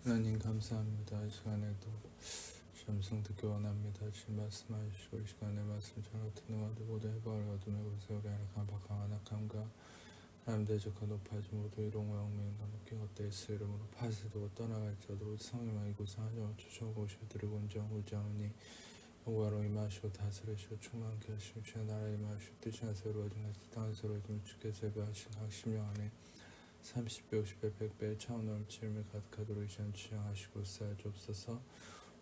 하나님 감사합니다. 이 시간에도 점성 듣기 원합니다. 주님 말씀하시고 이 시간에 말씀 전하 듣는 와도 모두 해방을 어둠의 곳에 우리 안에 강박한 안악함과 하나님 대적과 높아지 모두 이롱과 영맹과 높게 헛되이 스 이름으로 파쇄되고 떠나갈지어도 우리 성령만 이곳에 한영을 주셔고 오셔드리고 온정 우자오니 영광으로 임하시고 다스리시고 충만케 하시고 주의 나라에 임하시고 뜻이 하세요 이루어진 같이 땅에서 이루어진 주께서 예배하신 각 심령 안에 30배, 50배, 100배 차원을 지음을 가득하도록 이시간 주장하시고 쌓여주옵소서.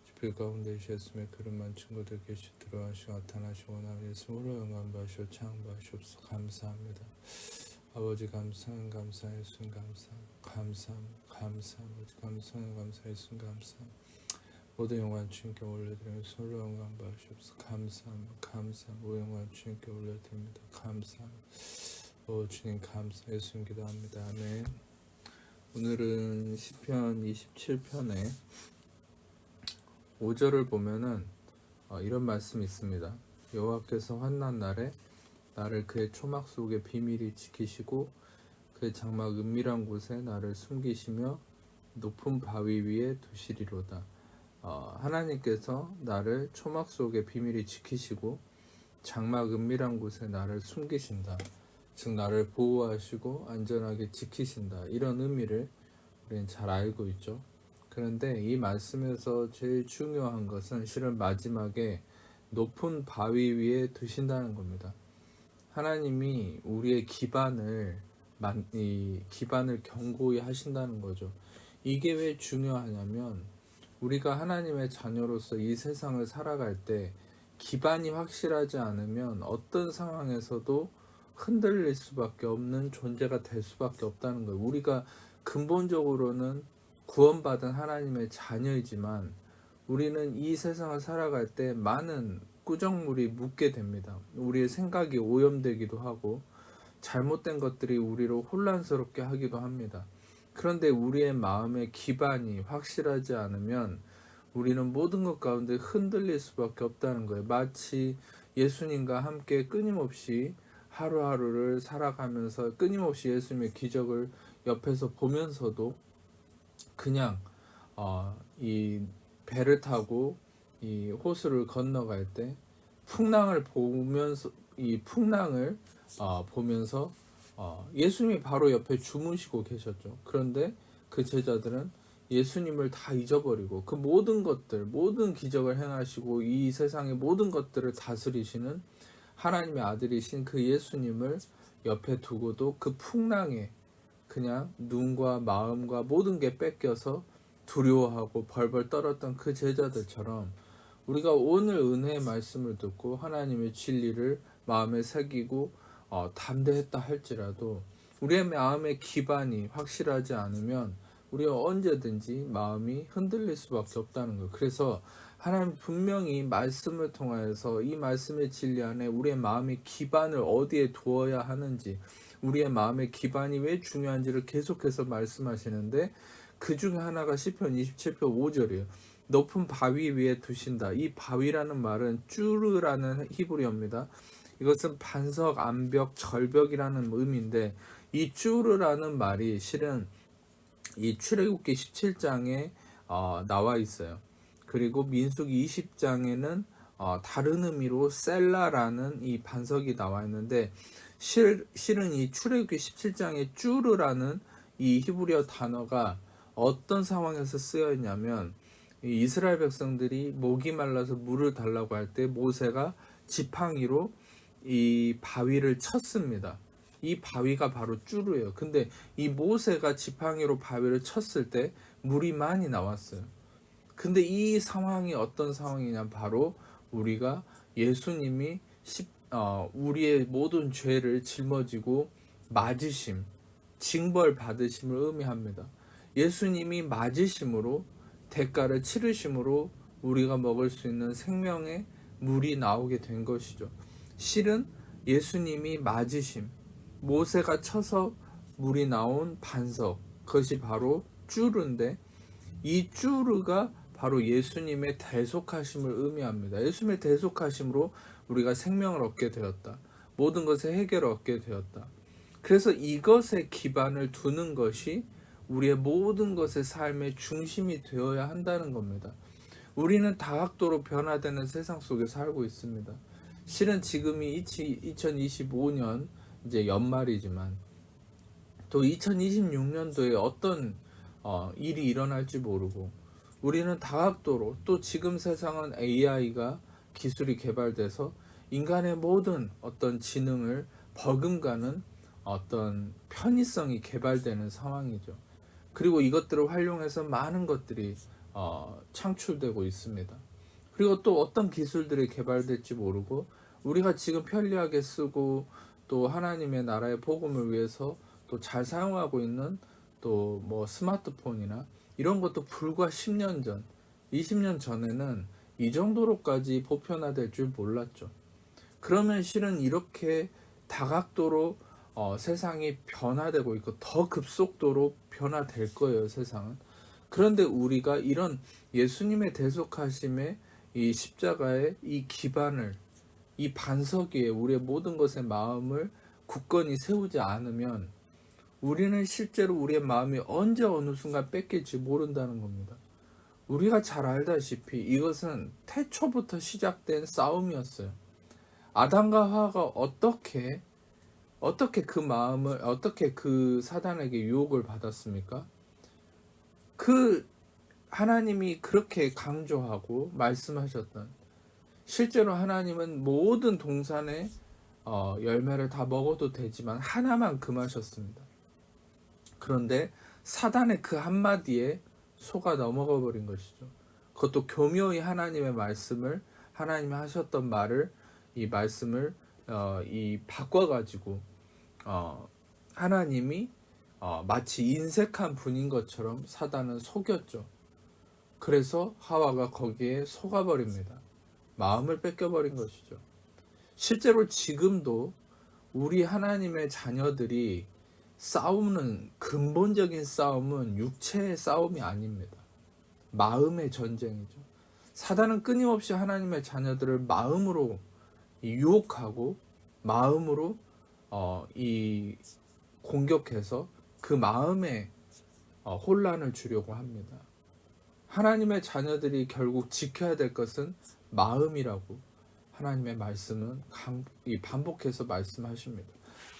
집필 가운데 예수의 그릇만 친구들 계시 들어가시고 나타나시고 나는 예수로 영광 받으시고 창 받으시옵소서. 감사합니다. 아버지 감사한 감사 예수 감사 감사 아버지 감사한 감사 예수 감사 모든 영광 주님께 올려드리며 솔로 영광 받으시옵소서. 감사 모든 영광 주님께 올려드립니다. 감사 주님 감사 예수님 기도합니다. 아멘. 오늘은 시편 27편에 5절을 보면은 이런 말씀이 있습니다. 여호와께서 환난 날에 나를 그의 초막 속에 비밀히 지키시고 그의 장막 은밀한 곳에 나를 숨기시며 높은 바위 위에 두시리로다. 하나님께서 나를 초막 속에 비밀히 지키시고 장막 은밀한 곳에 나를 숨기신다. 즉 나를 보호하시고 안전하게 지키신다. 이런 의미를 우리는 잘 알고 있죠. 그런데 이 말씀에서 제일 중요한 것은 실은 마지막에 높은 바위 위에 두신다는 겁니다. 하나님이 우리의 기반을 견고히 하신다는 거죠. 이게 왜 중요하냐면 우리가 하나님의 자녀로서 이 세상을 살아갈 때 기반이 확실하지 않으면 어떤 상황에서도 흔들릴 수밖에 없는 존재가 될 수밖에 없다는 거예요. 우리가 근본적으로는 구원받은 하나님의 자녀이지만 우리는 이 세상을 살아갈 때 많은 꾸정물이 묻게 됩니다. 우리의 생각이 오염되기도 하고 잘못된 것들이 우리를 혼란스럽게 하기도 합니다. 그런데 우리의 마음의 기반이 확실하지 않으면 우리는 모든 것 가운데 흔들릴 수밖에 없다는 거예요. 마치 예수님과 함께 끊임없이 하루하루를 살아가면서 끊임없이 예수님의 기적을 옆에서 보면서도 그냥 이 배를 타고 이 호수를 건너갈 때 풍랑을 보면서 예수님이 바로 옆에 주무시고 계셨죠. 그런데 그 제자들은 예수님을 다 잊어버리고 그 모든 것들, 모든 기적을 행하시고 이 세상의 모든 것들을 다스리시는 하나님의 아들이신 그 예수님을 옆에 두고도 그 풍랑에 그냥 눈과 마음과 모든 게 뺏겨서 두려워하고 벌벌 떨었던 그 제자들처럼 우리가 오늘 은혜의 말씀을 듣고 하나님의 진리를 마음에 새기고 담대했다 할지라도 우리의 마음의 기반이 확실하지 않으면 우리가 언제든지 마음이 흔들릴 수밖에 없다는 거예요. 그래서 하나님 분명히 말씀을 통하여서 이 말씀의 진리 안에 우리의 마음의 기반을 어디에 두어야 하는지, 우리의 마음의 기반이 왜 중요한지를 계속해서 말씀하시는데 그 중에 하나가 시편 27편 5절이에요. 높은 바위 위에 두신다. 이 바위라는 말은 쭈르라는 히브리어입니다. 이것은 반석, 암벽, 절벽이라는 의미인데 이 쭈르라는 말이 실은 이 출애굽기 17장에 나와 있어요. 그리고 민수기 20장에는 다른 의미로 셀라라는 이 반석이 나와 있는데 실은 이 출애굽기 17장에 쭈르라는 이 히브리어 단어가 어떤 상황에서 쓰여 있냐면 이스라엘 백성들이 목이 말라서 물을 달라고 할 때 모세가 지팡이로 이 바위를 쳤습니다. 이 바위가 바로 쭈르예요. 근데 이 모세가 지팡이로 바위를 쳤을 때 물이 많이 나왔어요. 근데 이 상황이 어떤 상황이냐, 바로 우리가 예수님이 우리의 모든 죄를 짊어지고 맞으심, 징벌 받으심을 의미합니다. 예수님이 맞으심으로 대가를 치르심으로 우리가 먹을 수 있는 생명의 물이 나오게 된 것이죠. 실은 예수님이 맞으심, 모세가 쳐서 물이 나온 반석, 그것이 바로 쭈르인데 이 쭈르가 바로 예수님의 대속하심을 의미합니다. 예수님의 대속하심으로 우리가 생명을 얻게 되었다. 모든 것의 해결을 얻게 되었다. 그래서 이것에 기반을 두는 것이 우리의 모든 것의 삶의 중심이 되어야 한다는 겁니다. 우리는 다각도로 변화되는 세상 속에 살고 있습니다. 실은 지금이 2025년 이제 연말이지만 또 2026년도에 어떤 일이 일어날지 모르고 우리는 다각도로 또 지금 세상은 AI가 기술이 개발돼서 인간의 모든 어떤 지능을 버금가는 어떤 편의성이 개발되는 상황이죠. 그리고 이것들을 활용해서 많은 것들이 창출되고 있습니다. 그리고 또 어떤 기술들이 개발될지 모르고 우리가 지금 편리하게 쓰고 또 하나님의 나라의 복음을 위해서 또 잘 사용하고 있는 또 뭐 스마트폰이나 이런 것도 불과 10년 전, 20년 전에는 이 정도로까지 보편화될 줄 몰랐죠. 그러면 실은 이렇게 다각도로 세상이 변화되고 있고 더 급속도로 변화될 거예요, 세상은. 그런데 우리가 이런 예수님의 대속하심의 이 십자가의 이 기반을, 이 반석 위에 우리의 모든 것의 마음을 굳건히 세우지 않으면 우리는 실제로 우리의 마음이 언제 어느 순간 뺏길지 모른다는 겁니다. 우리가 잘 알다시피 이것은 태초부터 시작된 싸움이었어요. 아담과 하와가 어떻게 그 사단에게 유혹을 받았습니까? 그 하나님이 그렇게 강조하고 말씀하셨던, 실제로 하나님은 모든 동산의 열매를 다 먹어도 되지만 하나만 금하셨습니다. 그런데 사단의 그 한마디에 속아 넘어가 버린 것이죠. 그것도 교묘히 하나님의 말씀을, 하나님이 하셨던 말을, 이 말씀을 바꿔가지고 하나님이 마치 인색한 분인 것처럼 사단은 속였죠. 그래서 하와가 거기에 속아버립니다. 마음을 뺏겨버린 것이죠. 실제로 지금도 우리 하나님의 자녀들이 싸우는 근본적인 싸움은 육체의 싸움이 아닙니다. 마음의 전쟁이죠. 사단은 끊임없이 하나님의 자녀들을 마음으로 유혹하고 마음으로 공격해서 그 마음에 혼란을 주려고 합니다. 하나님의 자녀들이 결국 지켜야 될 것은 마음이라고 하나님의 말씀은 반복해서 말씀하십니다.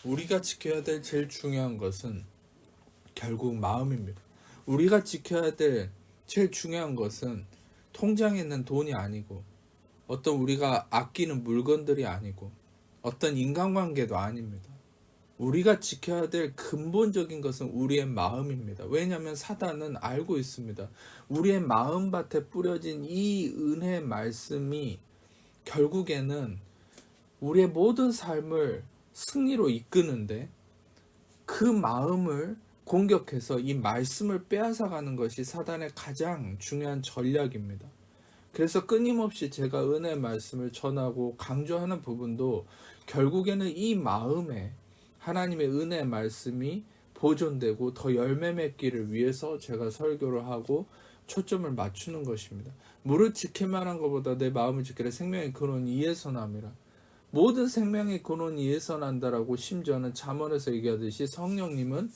우리가 지켜야 될 제일 중요한 것은 결국 마음입니다. 우리가 지켜야 될 제일 중요한 것은 통장에 있는 돈이 아니고 어떤 우리가 아끼는 물건들이 아니고 어떤 인간관계도 아닙니다. 우리가 지켜야 될 근본적인 것은 우리의 마음입니다. 왜냐하면 사단은 알고 있습니다. 우리의 마음밭에 뿌려진 이 은혜의 말씀이 결국에는 우리의 모든 삶을 승리로 이끄는데 그 마음을 공격해서 이 말씀을 빼앗아가는 것이 사단의 가장 중요한 전략입니다. 그래서 끊임없이 제가 은혜의 말씀을 전하고 강조하는 부분도 결국에는 이 마음에 하나님의 은혜의 말씀이 보존되고 더 열매 맺기를 위해서 제가 설교를 하고 초점을 맞추는 것입니다. 무릇 지킬 만한 것보다 내 마음을 지키라. 생명의 근원이 이에서 남이라. 모든 생명의 근원이 이에서 난다라고 심지어는 잠언에서 얘기하듯이 성령님은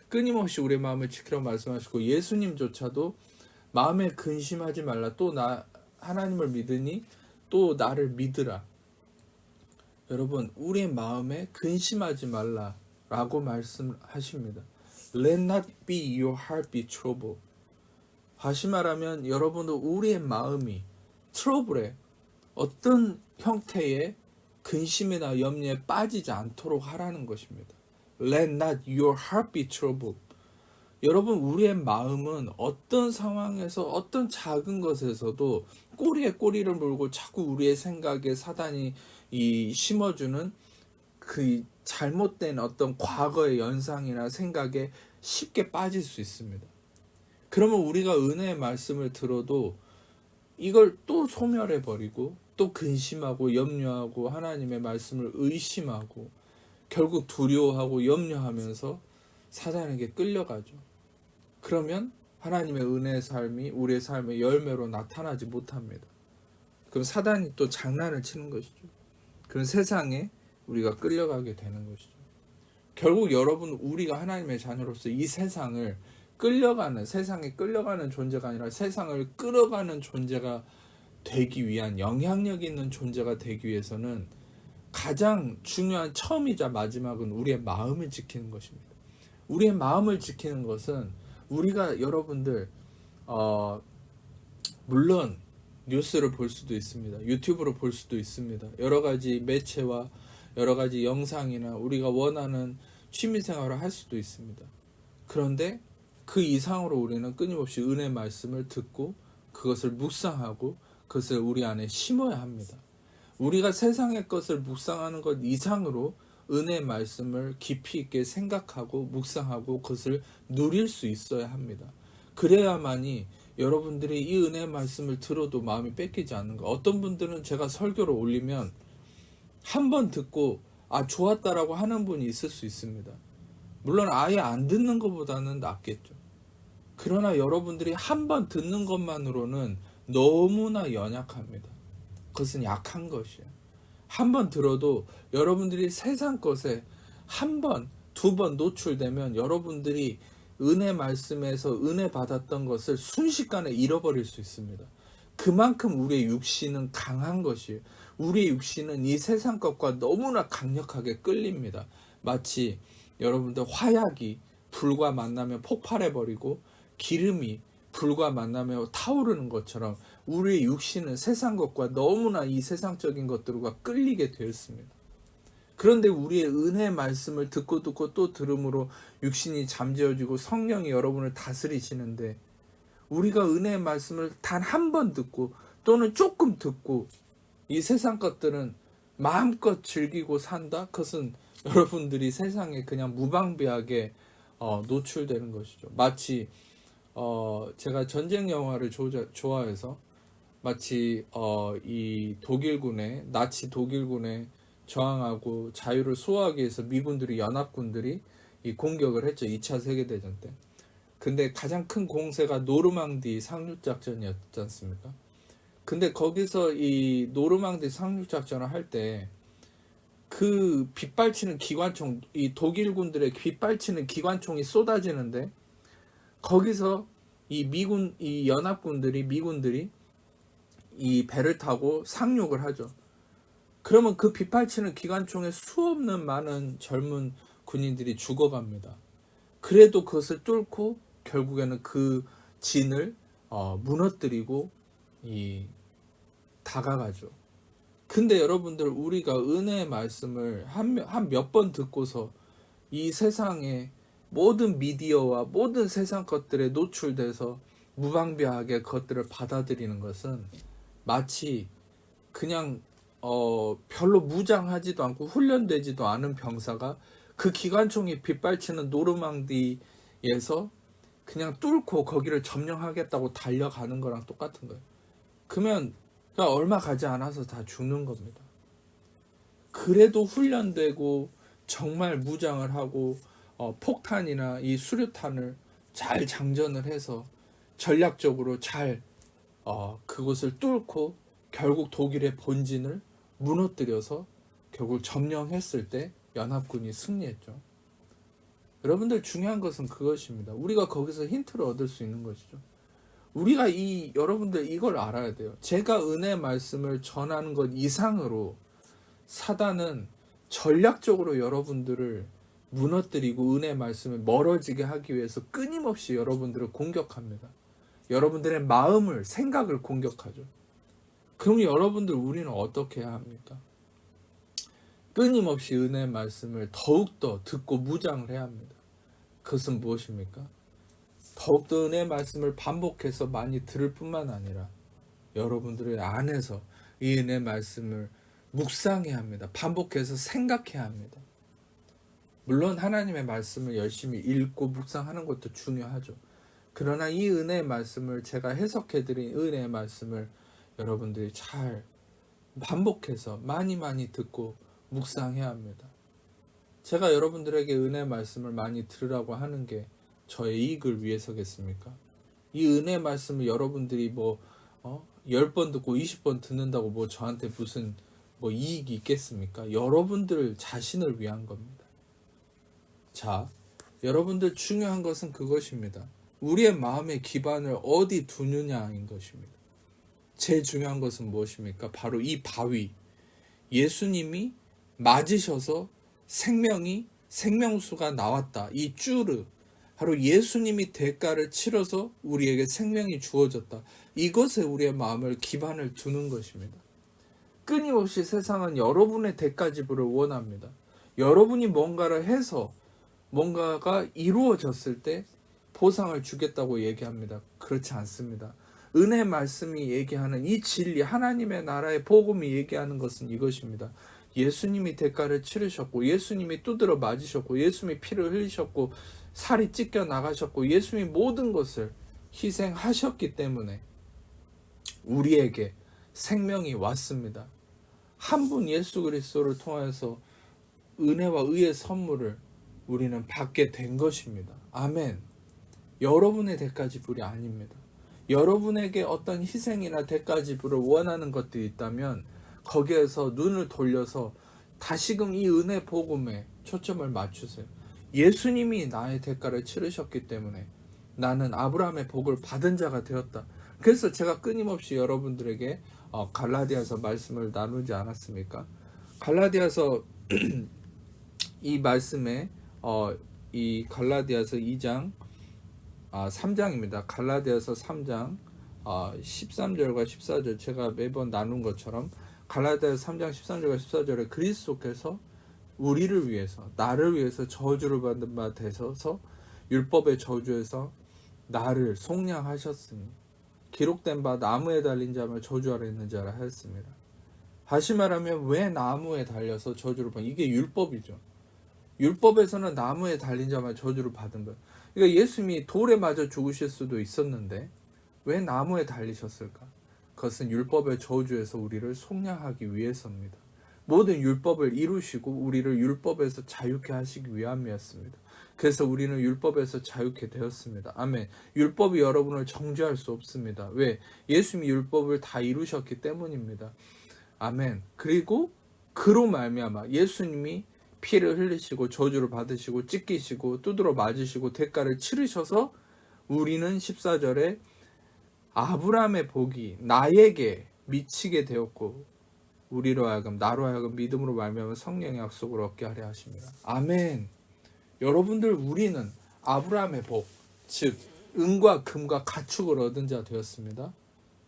끊임없이 우리의 마음을 지키라고 말씀하시고 예수님조차도 마음에 근심하지 말라. 또 하나님을 믿으니 또 나를 믿으라. 여러분, 우리의 마음에 근심하지 말라라고 말씀하십니다. Let not be your heart be troubled. 다시 말하면 여러분도 우리의 마음이 트러블에 어떤 형태의 근심이나 염려에 빠지지 않도록 하라는 것입니다. Let not your heart be troubled. 여러분, 우리의 마음은 어떤 상황에서 어떤 작은 것에서도 꼬리에 꼬리를 물고 자꾸 우리의 생각에 사단이 심어주는 그 잘못된 어떤 과거의 연상이나 생각에 쉽게 빠질 수 있습니다. 그러면 우리가 은혜의 말씀을 들어도 이걸 또 소멸해버리고 또 근심하고 염려하고 하나님의 말씀을 의심하고 결국 두려워하고 염려하면서 사단에게 끌려가죠. 그러면 하나님의 은혜의 삶이 우리의 삶의 열매로 나타나지 못합니다. 그럼 사단이 또 장난을 치는 것이죠. 그런 세상에 우리가 끌려가게 되는 것이죠. 결국 여러분, 우리가 하나님의 자녀로서 이 세상을 끌려가는, 세상에 끌려가는 존재가 아니라 세상을 끌어가는 존재가 되기 위한, 영향력 있는 존재가 되기 위해서는 가장 중요한 처음이자 마지막은 우리의 마음을 지키는 것입니다. 우리의 마음을 지키는 것은 우리가 여러분들 물론 뉴스를 볼 수도 있습니다. 유튜브로 볼 수도 있습니다. 여러 가지 매체와 여러 가지 영상이나 우리가 원하는 취미생활을 할 수도 있습니다. 그런데 그 이상으로 우리는 끊임없이 은혜 말씀을 듣고 그것을 묵상하고 그것을 우리 안에 심어야 합니다. 우리가 세상의 것을 묵상하는 것 이상으로 은혜 말씀을 깊이 있게 생각하고 묵상하고 그것을 누릴 수 있어야 합니다. 그래야만이 여러분들이 이 은혜 말씀을 들어도 마음이 뺏기지 않는 거. 어떤 분들은 제가 설교를 올리면 한 번 듣고 좋았다라고 하는 분이 있을 수 있습니다. 물론 아예 안 듣는 것보다는 낫겠죠. 그러나 여러분들이 한 번 듣는 것만으로는 너무나 연약합니다. 그것은 약한 것이에요. 한 번 들어도 여러분들이 세상 것에 한 번, 두 번 노출되면 여러분들이 은혜 말씀에서 은혜 받았던 것을 순식간에 잃어버릴 수 있습니다. 그만큼 우리의 육신은 강한 것이에요. 우리의 육신은 이 세상 것과 너무나 강력하게 끌립니다. 마치 여러분들 화약이 불과 만나면 폭발해버리고 기름이 불과 만나면 타오르는 것처럼 우리의 육신은 세상 것과 너무나 이 세상적인 것들과 끌리게 되었습니다. 그런데 우리의 은혜 말씀을 듣고 또 들음으로 육신이 잠재워지고 성령이 여러분을 다스리시는데 우리가 은혜의 말씀을 단 한 번 듣고 또는 조금 듣고 이 세상 것들은 마음껏 즐기고 산다? 그것은 여러분들이 세상에 그냥 무방비하게 노출되는 것이죠. 마치 제가 전쟁 영화를 좋아해서 마치 이 독일군의 나치 독일군의 저항하고 자유를 수호하기 위해서 미군들이 연합군들이 이 공격을 했죠. 2차 세계대전 때. 근데 가장 큰 공세가 노르망디 상륙작전이었지 않습니까? 근데 거기서 이 노르망디 상륙작전을 할 때 그 빗발치는 기관총, 이 독일군들의 빗발치는 기관총이 쏟아지는데 거기서 이 연합군들이 미군들이 이 배를 타고 상륙을 하죠. 그러면 그 빗발치는 기관총에 수없는 많은 젊은 군인들이 죽어갑니다. 그래도 그것을 뚫고 결국에는 그 진을 무너뜨리고 다가가죠. 근데 여러분들 우리가 은혜의 말씀을 한 몇 번 듣고서 이 세상의 모든 미디어와 모든 세상 것들에 노출돼서 무방비하게 그것들을 받아들이는 것은 마치 그냥 별로 무장하지도 않고 훈련되지도 않은 병사가 그 기관총이 빗발치는 노르망디에서 그냥 뚫고 거기를 점령하겠다고 달려가는 거랑 똑같은 거예요. 그러면 얼마 가지 않아서 다 죽는 겁니다. 그래도 훈련되고 정말 무장을 하고 폭탄이나 이 수류탄을 잘 장전을 해서 전략적으로 잘 그것을 뚫고 결국 독일의 본진을 무너뜨려서 결국 점령했을 때 연합군이 승리했죠. 여러분들 중요한 것은 그것입니다. 우리가 거기서 힌트를 얻을 수 있는 것이죠. 우리가 여러분들 이걸 알아야 돼요. 제가 은혜 말씀을 전하는 것 이상으로 사단은 전략적으로 여러분들을 무너뜨리고 은혜 말씀을 멀어지게 하기 위해서 끊임없이 여러분들을 공격합니다. 여러분들의 마음을, 생각을 공격하죠. 그럼 여러분들 우리는 어떻게 해야 합니까? 끊임없이 은혜 말씀을 더욱더 듣고 무장을 해야 합니다. 그것은 무엇입니까? 더욱더 은혜 말씀을 반복해서 많이 들을 뿐만 아니라 여러분들의 안에서 이 은혜 말씀을 묵상해야 합니다. 반복해서 생각해야 합니다. 물론 하나님의 말씀을 열심히 읽고 묵상하는 것도 중요하죠. 그러나 이 은혜의 말씀을 제가 해석해드린 은혜의 말씀을 여러분들이 잘 반복해서 많이 듣고 묵상해야 합니다. 제가 여러분들에게 은혜의 말씀을 많이 들으라고 하는 게 저의 이익을 위해서겠습니까? 이 은혜의 말씀을 여러분들이 10번 듣고 20번 듣는다고 저한테 무슨 이익이 있겠습니까? 여러분들 자신을 위한 겁니다. 자, 여러분들 중요한 것은 그것입니다. 우리의 마음의 기반을 어디 두느냐인 것입니다. 제일 중요한 것은 무엇입니까? 바로 이 바위, 예수님이 맞으셔서 생명수가 나왔다. 이 쭈르, 바로 예수님이 대가를 치러서 우리에게 생명이 주어졌다. 이것에 우리의 마음을 기반을 두는 것입니다. 끊임없이 세상은 여러분의 대가지불을 원합니다. 여러분이 뭔가를 해서 뭔가가 이루어졌을 때 보상을 주겠다고 얘기합니다. 그렇지 않습니다. 은혜 말씀이 얘기하는 이 진리, 하나님의 나라의 복음이 얘기하는 것은 이것입니다. 예수님이 대가를 치르셨고, 예수님이 두드러 맞으셨고, 예수님이 피를 흘리셨고, 살이 찢겨 나가셨고, 예수님이 모든 것을 희생하셨기 때문에 우리에게 생명이 왔습니다. 한 분 예수 그리스도를 통해서 은혜와 의의 선물을 우리는 받게 된 것입니다. 아멘. 여러분의 대가지불이 아닙니다. 여러분에게 어떤 희생이나 대가지불을 원하는 것들이 있다면 거기에서 눈을 돌려서 다시금 이 은혜 복음에 초점을 맞추세요. 예수님이 나의 대가를 치르셨기 때문에 나는 아브라함의 복을 받은 자가 되었다. 그래서 제가 끊임없이 여러분들에게 갈라디아서 말씀을 나누지 않았습니까? 갈라디아서 이 말씀에 이 갈라디아서 2장 3장입니다. 갈라디아서 3장 13절과 14절, 제가 매번 나눈 것처럼 갈라디아서 3장 13절과 14절에 그리스도께서 우리를 위해서, 나를 위해서 저주를 받는 바 되셔서 율법의 저주에서 나를 속량하셨으니 기록된 바 나무에 달린 자며 저주 아래 있는 자라 하였습니다. 다시 말하면 왜 나무에 달려서 저주를 받는, 이게 율법이죠. 율법에서는 나무에 달린 자만 저주를 받은 거예요. 그러니까 예수님이 돌에 맞아 죽으실 수도 있었는데 왜 나무에 달리셨을까? 그것은 율법의 저주에서 우리를 속량하기 위해서입니다. 모든 율법을 이루시고 우리를 율법에서 자유케 하시기 위함이었습니다. 그래서 우리는 율법에서 자유케 되었습니다. 아멘. 율법이 여러분을 정죄할 수 없습니다. 왜? 예수님이 율법을 다 이루셨기 때문입니다. 아멘. 그리고 그로 말미암아 예수님이 피를 흘리시고 저주를 받으시고 찢기시고 두드러 맞으시고 대가를 치르셔서 우리는 14절에 아브라함의 복이 나에게 미치게 되었고 우리로 하여금 나로 하여금 믿음으로 말미암아 성령의 약속을 얻게 하려 하십니다. 아멘. 여러분들, 우리는 아브라함의 복, 즉 은과 금과 가축을 얻은 자 되었습니다.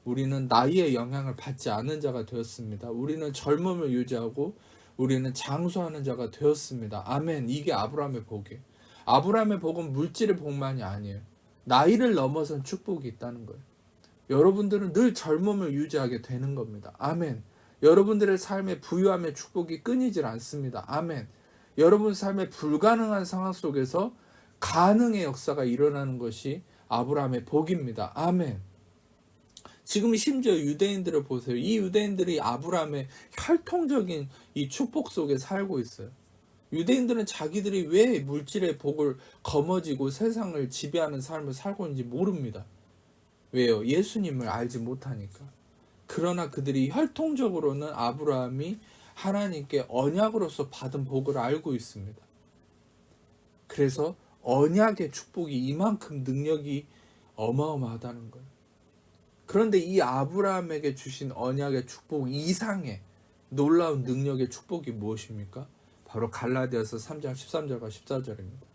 우리는 나이의 영향을 받지 않은 자가 되었습니다. 우리는 젊음을 유지하고 우리는 장수하는 자가 되었습니다. 아멘. 이게 아브라함의 복이에요. 아브라함의 복은 물질의 복만이 아니에요. 나이를 넘어선 축복이 있다는 거예요. 여러분들은 늘 젊음을 유지하게 되는 겁니다. 아멘. 여러분들의 삶의 부유함의 축복이 끊이질 않습니다. 아멘. 여러분 삶의 불가능한 상황 속에서 가능의 역사가 일어나는 것이 아브라함의 복입니다. 아멘. 지금 심지어 유대인들을 보세요. 이 유대인들이 아브라함의 혈통적인 이 축복 속에 살고 있어요. 유대인들은 자기들이 왜 물질의 복을 거머쥐고 세상을 지배하는 삶을 살고 있는지 모릅니다. 왜요? 예수님을 알지 못하니까. 그러나 그들이 혈통적으로는 아브라함이 하나님께 언약으로서 받은 복을 알고 있습니다. 그래서 언약의 축복이 이만큼 능력이 어마어마하다는 거예요. 그런데 이 아브라함에게 주신 언약의 축복 이상의 놀라운 능력의 축복이 무엇입니까? 바로 갈라디아서 3장 13절과 14절입니다.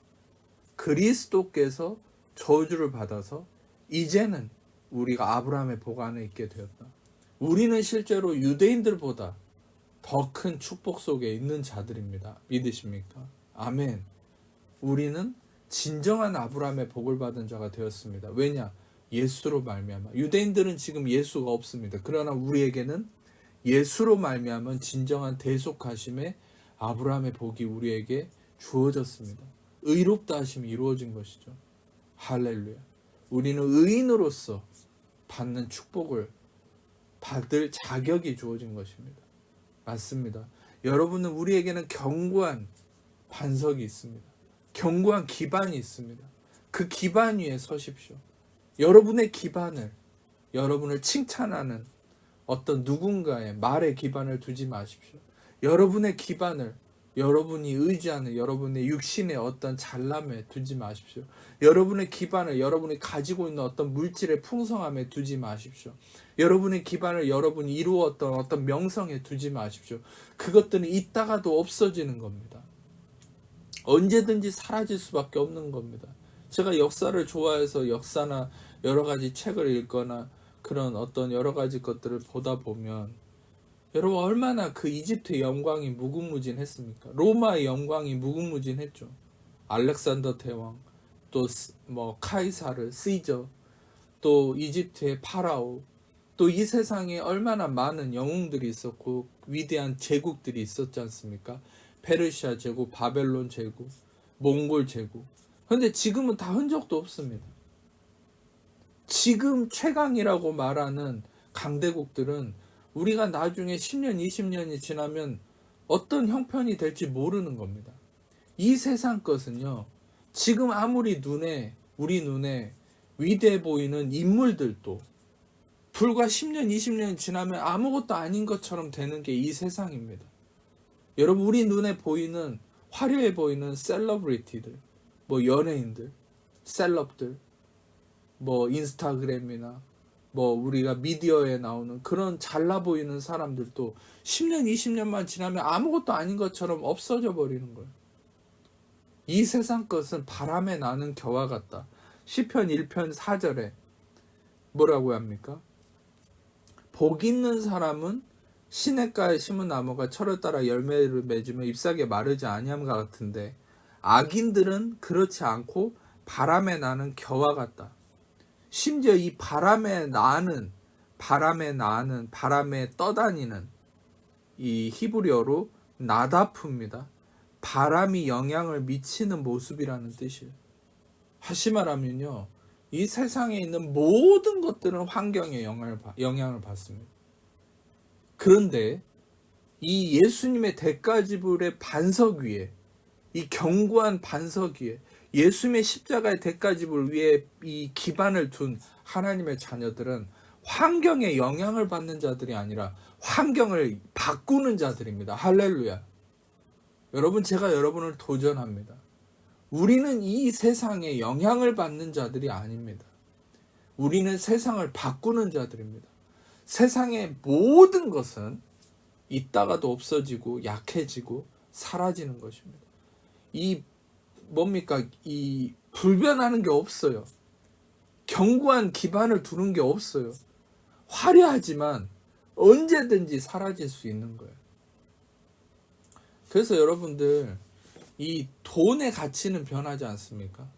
그리스도께서 저주를 받아서 이제는 우리가 아브라함의 복 안에 있게 되었다. 우리는 실제로 유대인들보다 더 큰 축복 속에 있는 자들입니다. 믿으십니까? 아멘. 우리는 진정한 아브라함의 복을 받은 자가 되었습니다. 왜냐? 예수로 말미암아. 유대인들은 지금 예수가 없습니다. 그러나 우리에게는 예수로 말미암은 진정한 대속하심의 아브라함의 복이 우리에게 주어졌습니다. 의롭다 하심이 이루어진 것이죠. 할렐루야. 우리는 의인으로서 받는 축복을 받을 자격이 주어진 것입니다. 맞습니다. 여러분은, 우리에게는 견고한 반석이 있습니다. 견고한 기반이 있습니다. 그 기반 위에 서십시오. 여러분의 기반을, 여러분을 칭찬하는 어떤 누군가의 말에 기반을 두지 마십시오. 여러분의 기반을 여러분이 의지하는 여러분의 육신의 어떤 잘남에 두지 마십시오. 여러분의 기반을 여러분이 가지고 있는 어떤 물질의 풍성함에 두지 마십시오. 여러분의 기반을 여러분이 이루었던 어떤 명성에 두지 마십시오. 그것들은 있다가도 없어지는 겁니다. 언제든지 사라질 수밖에 없는 겁니다. 제가 역사를 좋아해서 역사나 여러 가지 책을 읽거나 그런 어떤 여러 가지 것들을 보다 보면 여러분 얼마나 그 이집트의 영광이 무궁무진했습니까? 로마의 영광이 무궁무진했죠. 알렉산더 대왕, 또 뭐 카이사르, 시저, 또 이집트의 파라오, 또 이 세상에 얼마나 많은 영웅들이 있었고 위대한 제국들이 있었지 않습니까? 페르시아 제국, 바벨론 제국, 몽골 제국. 그런데 지금은 다 흔적도 없습니다. 지금 최강이라고 말하는 강대국들은 우리가 나중에 10년, 20년이 지나면 어떤 형편이 될지 모르는 겁니다. 이 세상 것은요, 지금 아무리 우리 눈에 위대해 보이는 인물들도 불과 10년, 20년이 지나면 아무것도 아닌 것처럼 되는 게 이 세상입니다. 여러분, 우리 눈에 보이는 화려해 보이는 셀러브리티들, 뭐 연예인들, 셀럽들, 뭐 인스타그램이나 뭐 우리가 미디어에 나오는 그런 잘나 보이는 사람들도 10년, 20년만 지나면 아무것도 아닌 것처럼 없어져 버리는 거예요. 이 세상 것은 바람에 나는 겨와 같다. 시편 1편 4절에 뭐라고 합니까? 복 있는 사람은 시냇가에 심은 나무가 철을 따라 열매를 맺으며 잎사귀에 마르지 아니함과 같은데 악인들은 그렇지 않고 바람에 나는 겨와 같다. 심지어 이 바람에 떠다니는 이 히브리어로 나다프입니다. 바람이 영향을 미치는 모습이라는 뜻이에요. 다시 말하면요, 이 세상에 있는 모든 것들은 환경에 영향을 받습니다. 그런데 이 예수님의 대가지불의 반석 위에, 이 견고한 반석 위에, 예수님의 십자가의 대가지불 위에 이 기반을 둔 하나님의 자녀들은 환경에 영향을 받는 자들이 아니라 환경을 바꾸는 자들입니다. 할렐루야. 여러분, 제가 여러분을 도전합니다. 우리는 이 세상에 영향을 받는 자들이 아닙니다. 우리는 세상을 바꾸는 자들입니다. 세상의 모든 것은 있다가도 없어지고 약해지고 사라지는 것입니다. 이 불변하는 게 없어요. 견고한 기반을 두는 게 없어요. 화려하지만 언제든지 사라질 수 있는 거예요. 그래서 여러분들, 이 돈의 가치는 변하지 않습니까?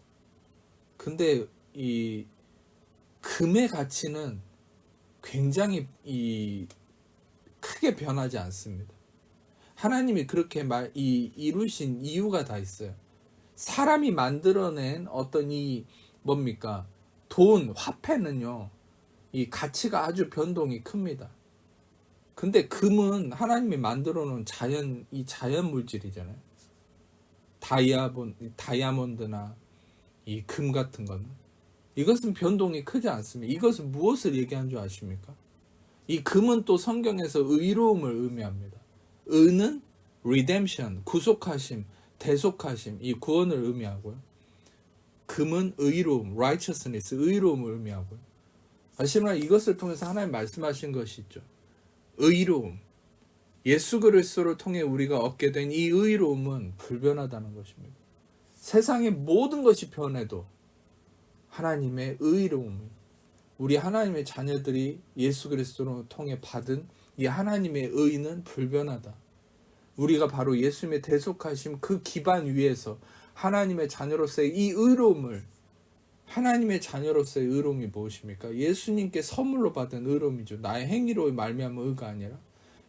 근데 이 금의 가치는 굉장히 크게 변하지 않습니다. 하나님이 그렇게 이루신 이유가 다 있어요. 사람이 만들어낸 어떤 돈, 화폐는요, 이 가치가 아주 변동이 큽니다. 근데 금은 하나님이 만들어 놓은 자연 물질이잖아요. 다이아몬드나 이 금 같은 거는. 이것은 변동이 크지 않습니다. 이것은 무엇을 얘기하는 줄 아십니까? 이 금은 또 성경에서 의로움을 의미합니다. 의는 redemption, 구속하심, 대속하심, 이 구원을 의미하고요. 금은 의로움, righteousness, 의로움을 의미하고요. 하지만 이것을 통해서 하나님 말씀하신 것이 있죠. 의로움, 예수 그리스도를 통해 우리가 얻게 된 이 의로움은 불변하다는 것입니다. 세상의 모든 것이 변해도 하나님의 의로움, 우리 하나님의 자녀들이 예수 그리스도를 통해 받은 이 하나님의 의는 불변하다. 우리가 바로 예수님의 대속하심 그 기반 위에서 하나님의 자녀로서의 이 의로움을, 하나님의 자녀로서의 의로움이 무엇입니까? 예수님께 선물로 받은 의로움이죠. 나의 행위로 말미암은 의가 아니라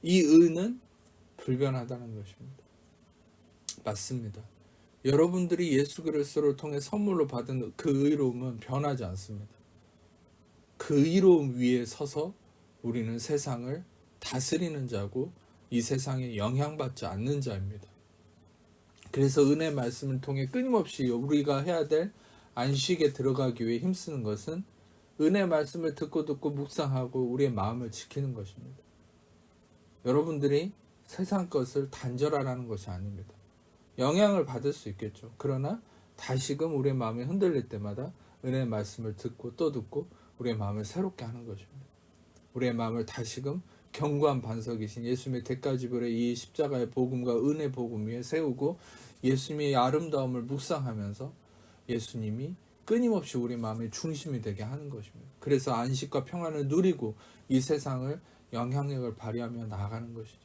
이 의는 불변하다는 것입니다. 맞습니다. 여러분들이 예수 그리스도를 통해 선물로 받은 그 의로움은 변하지 않습니다. 그 의로움 위에 서서 우리는 세상을 다스리는 자고 이 세상에 영향받지 않는 자입니다. 그래서 은혜 말씀을 통해 끊임없이 우리가 해야 될 안식에 들어가기 위해 힘쓰는 것은 은혜 말씀을 듣고 묵상하고 우리의 마음을 지키는 것입니다. 여러분들이 세상 것을 단절하라는 것이 아닙니다. 영향을 받을 수 있겠죠. 그러나 다시금 우리의 마음이 흔들릴 때마다 은혜의 말씀을 듣고 또 듣고 우리의 마음을 새롭게 하는 것입니다. 우리의 마음을 다시금 견고한 반석이신 예수님의 대가지불의 이 십자가의 복음과 은혜 복음 위에 세우고 예수님의 아름다움을 묵상하면서 예수님이 끊임없이 우리 마음의 중심이 되게 하는 것입니다. 그래서 안식과 평안을 누리고 이 세상을 영향력을 발휘하며 나아가는 것이죠.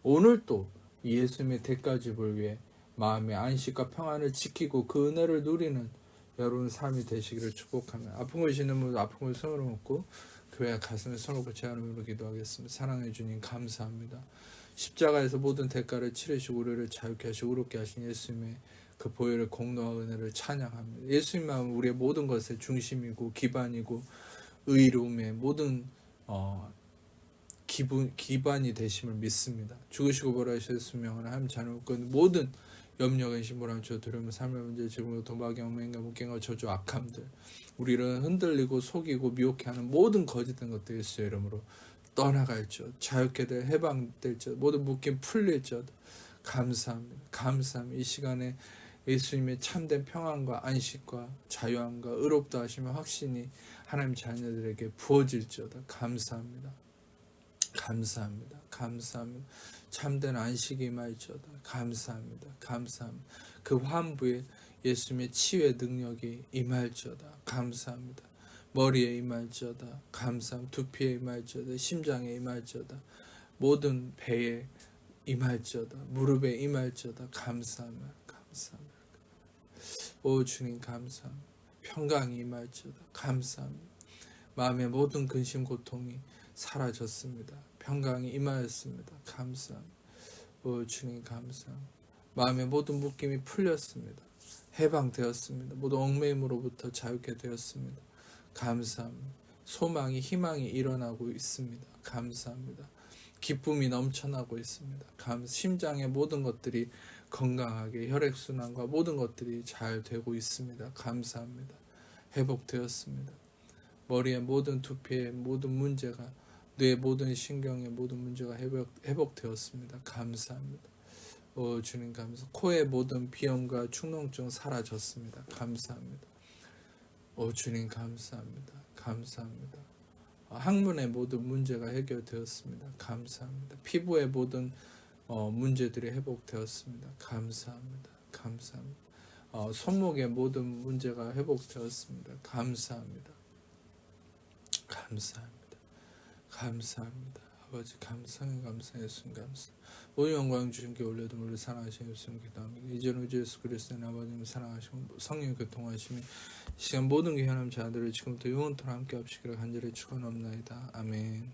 오늘 또 예수님의 대가집을 위해 마음의 안식과 평안을 지키고 그 은혜를 누리는 여러분 삶이 되시기를 축복하며 아픈 거 있는 분들 아픈 걸 손으로 먹고 교회 가슴에 손을 얹고 제하나님으로 기도하겠습니다. 사랑해 주님 감사합니다. 십자가에서 모든 대가를 치르시고 우리를 자유케 하시고 의롭게 하신 예수님의 그 보혈의 공로와 은혜를 찬양합니다. 예수님만 우리의 모든 것의 중심이고 기반이고 의로움의 모든 기반이 되심을 믿습니다. 죽으시고 부활하셨으며 하나님 자녀고 모든 염려 근심 불안 저 두려움 삶의 문제 지금도 도박이 엉맹인가 묶인가 저주 악함들 우리를 흔들리고 속이고 미혹해 하는 모든 거짓된 것들 예수의 이름으로 떠나갈지어다. 자유케 될 해방될지어다. 모든 묶임 풀릴지어다. 감사합니다. 감사합니다. 이 시간에 예수님의 참된 평안과 안식과 자유함과 의롭다 하시며 확신이 하나님 자녀들에게 부어질지어다. 감사합니다. 감사합니다. 감사합니다. 참된 안식이 임할지어다. 감사합니다. 감사합니다. 그 환부에 예수님의 치유의 능력이 임할지어다. 감사합니다. 머리에 임할지어다. 감사합니다. 두피에 임할지어다. 심장에 임할지어다. 모든 배에 임할지어다. 무릎에 임할지어다. 감사합니다. 감사합니다. 오 주님 감사합니다. 평강이 임할지어다. 감사합니다. 마음의 모든 근심 고통이 사라졌습니다. 평강이 임하였습니다. 감사합니다. 오 주님 감사합니다. 마음의 모든 묶임이 풀렸습니다. 해방되었습니다. 모든 얽매임으로부터 자유케 되었습니다. 감사합니다. 소망이 희망이 일어나고 있습니다. 감사합니다. 기쁨이 넘쳐나고 있습니다. 심장의 모든 것들이 건강하게 혈액순환과 모든 것들이 잘 되고 있습니다. 감사합니다. 회복되었습니다. 머리의 모든 두피의 모든 문제가 뇌의 모든 신경의 모든 문제가 회복되었습니다. 감사합니다. 오 주님 감사. 코의 모든 비염과 축농증 사라졌습니다. 감사합니다. 오 주님 감사합니다. 감사합니다. 항문의 모든 문제가 해결되었습니다. 감사합니다. 피부의 모든 문제들이 회복되었습니다. 감사합니다. 감사합니다. 손목의 모든 문제가 회복되었습니다. 감사합니다. 감사합니다. 감사합니다. 아버지 감사해 예수님 감사. 모든 영광 주님께 올려도 우리 사랑하시는 예수님 기도합니다. 이제는 우리 예수 그리스도의 아버님 사랑하시고 성령 교통하심이 시간 모든 게 하나님 자들을 지금부터 영원토록 함께 합시기를 간절히 축원합니다. 아멘.